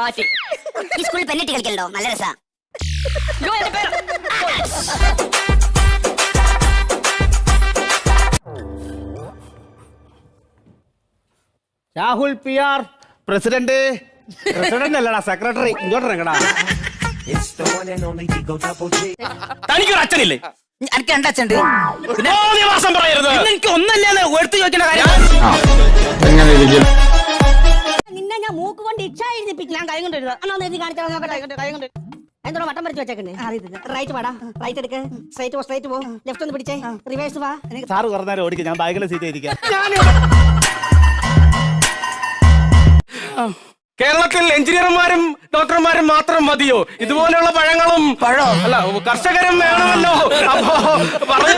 പാറ്റി. ഈ സ്കൂളിൽ പെണ്ണിട്ട് കളിക്കലുണ്ടോ? നല്ല രസാ. ഇയ്യോ, എന്റെ പേര്. Rahul PR president. പ്രസിഡന്റ് അല്ലടാ, സെക്രട്ടറി. ഇങ്ങോട്ടിറങ്ങടാ. തനിക്കൊരു അച്ഛനില്ലേ? എനിക്ക് രണ്ടച്ഛണ്ട്. മാസം പറയരുത്. എനിക്ക് ഒന്നല്ലേ എടുത്തു ചോദിക്കേണ്ട കാര്യം. നിന്നെ ഞാൻ മൂക്ക് കൊണ്ട് ഇച്ഛ എഴുതിപ്പിക്കും. ഞാൻ കൈ കൊണ്ട് എഴുതാം. എഴുതി കാണിച്ചാൽ എന്തോ വട്ടം വരച്ച് വെച്ചേക്കണേ. റൈറ്റ് പാടാ, റൈറ്റ് എടുക്ക്, സ്ട്രൈറ്റ് പോ, സ്ട്രൈറ്റ് പോ, ലെഫ്റ്റ് ഒന്ന് പിടിച്ചേ, റിവേഴ്സ് വാ. സാറ് കുറേ നേരം ഓടിക്കും, ഞാൻ ബാഗിലെ സീറ്റ് ഇരിക്കാം. കേരളത്തിൽ എഞ്ചിനീയർമാരും ഡോക്ടർമാരും മാത്രം മതിയോ? ഇതുപോലെയുള്ള പഴങ്ങളും അല്ല കർഷകരും വേണമല്ലോ. അപ്പോ പറഞ്ഞു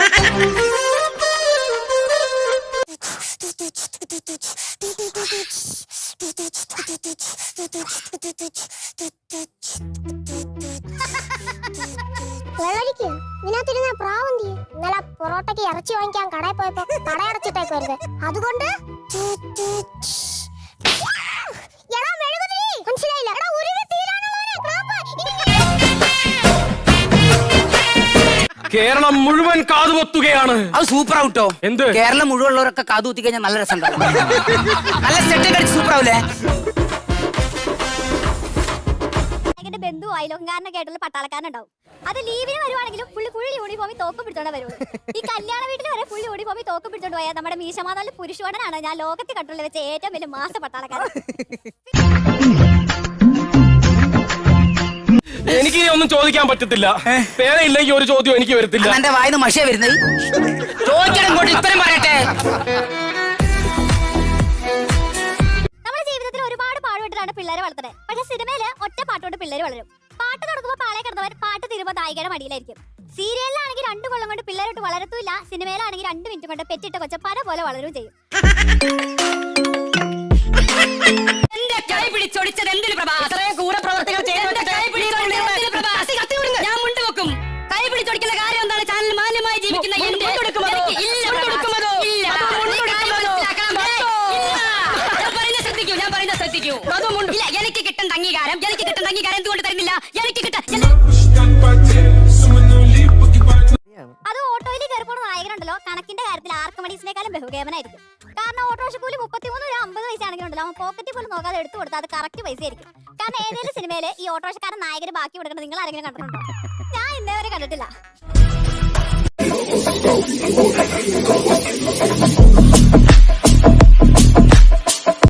ഇതിനകത്തിരുന്ന പ്രാവന്തി ഇന്നലെ പൊറോട്ടയ്ക്ക് ഇറച്ചി വാങ്ങിക്കാൻ കടയിൽ പോയപ്പോ കട അടച്ചിട്ടേക്കരുത്. അതുകൊണ്ട് മനസ്സിലായില്ല. കേരളം മുഴുവൻ കാതുപൊത്തുകയാണ്. അത് സൂപ്പർ ആവട്ടോ. എന്ത്? കേരളം മുഴുവൻ ഉള്ളവരൊക്കെ കാതുകുത്തി കഴിഞ്ഞാൽ നല്ല രസം ഉണ്ടാവും. നല്ല സെറ്റ് അടിച്ച് സൂപ്പർ ആവൂലേ? ബന്ധു അയലോക്കാരനൊക്കെ ആയിട്ടുള്ള പട്ടാളക്കാരനുണ്ടാവും. അത് ലീവിന് വരുവാണെങ്കിലും ഫുൾ യൂണിഫോമിൽ തോക്ക് പിടിച്ചോണ്ട് വരുള്ളൂ. ഈ കല്യാണ വീട്ടിൽ വരെ ഫുൾ യൂണിഫോമിൽ തോക്ക് പിടിച്ചോണ്ട് പോയാൽ നമ്മുടെ മീശമാതാല് പുരുഷോടനാണ് ഞാൻ ലോകത്തിൽ കണ്ടുള്ള വെച്ച ഏറ്റവും വലിയ മാസ പട്ടാളക്കാരൻ. എനിക്ക് ഒന്നും ചോദിക്കാൻ പറ്റത്തില്ല. പേരയില്ലെങ്കിൽ ഒരു ചോദ്യം എനിക്ക് വരത്തില്ല. എന്റെ വായിന്ന് മഷിയാ വരുന്നത്. ചോദിക്കണം കൊണ്ട് ഇത്രയും പറയട്ടെ. നമ്മുടെ ജീവിതത്തിൽ ഒരുപാട് പാടുപെട്ടിട്ടാണ് പിള്ളേരെ വളർത്തുന്നത്. പക്ഷെ സിനിമയില് ഒറ്റ പാട്ടുകൊണ്ട് പിള്ളേര് വളരും. പാട്ട് തുടങ്ങുമ്പോൾ പാളയെ കിടന്നവർ പാട്ട് തീരുമ്പോൾ നായികയുടെ മടിയിലായിരിക്കും. സീരിയലിലാണെങ്കിൽ 2 കൊല്ലം കൊണ്ട് പിള്ളേരോട്ട് വളരത്തുമില്ല. സിനിമയിലാണെങ്കിൽ 2 മിനിറ്റ് കൊണ്ട് പെറ്റിട്ട കൊച്ച പല പോലെ വളരുകയും ചെയ്യും. എന്റെ കൈ പിടിച്ചൊടിച്ചത് എന്തിന് പ്രഭാ? കൂടപ്രവർത്തികൾ ഞാൻ മുണ്ടുവെക്കും. കൈ പിടിച്ചൊടിക്കുന്ന കാര്യം എന്താണ്? ചാനൽ മാന്യമായി ജീവിക്കുന്ന എനിക്ക് കിട്ടുന്ന അംഗീകാരം എന്തുകൊണ്ട് തരുന്നില്ല? എനിക്ക് അത് ഓട്ടോയിൽ കയറിപ്പോണ നായകനുണ്ടല്ലോ, കണക്കിന്റെ കാര്യത്തിൽ ആർക്കമഡീസിനേക്കാളും ബഹുകേമനായിരിക്കും. കാരണം ഓട്ടോറിക്ഷ കൂലി 33 രൂപ 50 പൈസ ആണെങ്കിലുണ്ടല്ലോ, അവൻ പോക്കറ്റിൽ പോലും നോക്കാതെ എടുത്തു കൊടുത്താൽ അത് കറക്റ്റ് പൈസ ആയിരിക്കും. കാരണം ഏതെങ്കിലും സിനിമയില് ഈ ഓട്ടോറിക്ഷക്കാരൻ നായകന് ബാക്കി കൊടുക്കുന്നത് നിങ്ങൾ ആരെങ്കിലും കണ്ടിട്ടുണ്ടോ? ഞാൻ ഇന്നേ വരെ കണ്ടിട്ടില്ല.